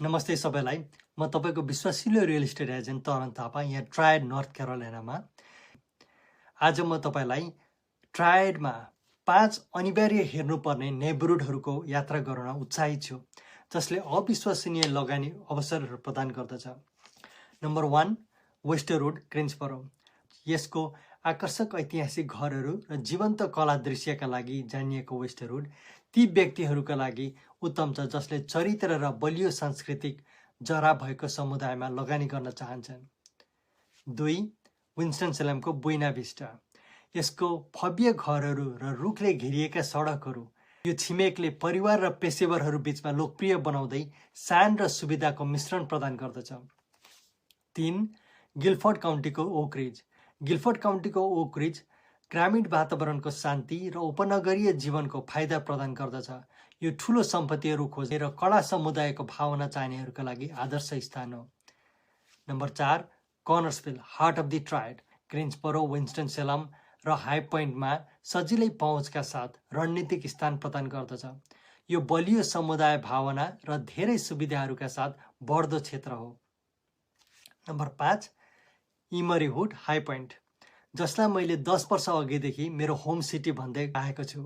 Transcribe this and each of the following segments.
नमस्ते सबैलाई। म तपाईँको विश्वसिलो रियल इस्टेट एजेन्ट तरन थापा यहाँ ट्रायड नर्थ क्यारोलाइनामा। आज म तपाईँलाई ट्रायडमा 5 अनिवार्य हेर्नुपर्ने नेबरहुडहरूको यात्रा गराउन उत्साहित छु, जसले अविश्वसनीय लगानी अवसरहरू प्रदान गर्दछ। नम्बर 1, वेस्टरवुड क्रिन्सबरो। यसको आकर्षक ऐतिहासिक घरहरू र जीवन्त कला दृश्यका लागि जानिएको वेस्टरवुड ती व्यक्तिहरूका लागि उत्तम छ जसले चरित्र र बलियो सांस्कृतिक जरा भएको समुदायमा लगानी गर्न चाहन्छन्। 2, विन्स्टन-सेलमको बुइना भिस्टा। यसको भव्य घरहरू र रुखले घेरिएका सडकहरू यो छिमेकले परिवार र पेशेवरहरू बीचमा लोकप्रिय बनाउँदै शान र सुविधाको मिश्रण प्रदान गर्दछ। 3, गिल्फोर्ड काउन्टीको ओक रिज। गिल्फोर्ड काउन्टीको ओक रिज ग्रामीण वातावरणको शान्ति र उपनगरीय जीवनको फाइदा प्रदान गर्दछ। यो ठुलो सम्पत्तिहरू खोज्ने र कडा समुदायको भावना चाहनेहरूका लागि आदर्श स्थान हो। Number 4, Kernersville, heart of the Triad. Greensboro, Winston Salem र हाई पोइन्टमा सजिलै पहुँचका साथ रणनीतिक स्थान प्रदान गर्दछ। यो बलियो समुदाय भावना र धेरै सुविधाहरूका साथ बढ्दो क्षेत्र हो। नम्बर 5, इमरीहुड हाई पोइन्ट, जसलाई मैले 10 वर्ष अघिदेखि मेरो होम सिटी भन्दै आएको छु।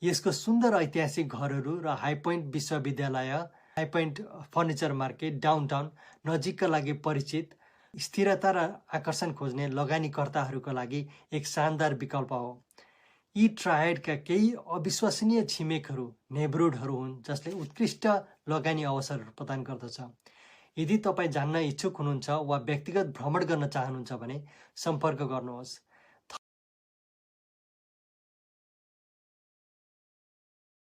यसको सुन्दर ऐतिहासिक घरहरू र हाई पोइन्ट विश्वविद्यालय, high point furniture market, downtown नजिकका लागि परिचित, स्थिरता र आकर्षण खोज्ने लगानीकर्ताहरूका लागि एक शानदार विकल्प हो। यी ट्रायडका केही अविश्वसनीय छिमेकहरू नेबरहुडहरू हुन् जसले उत्कृष्ट लगानी अवसरहरू प्रदान गर्दछ। यदि तपाईँ जान्न इच्छुक हुनुहुन्छ वा व्यक्तिगत भ्रमण गर्न चाहनुहुन्छ भने सम्पर्क गर्नुहोस्।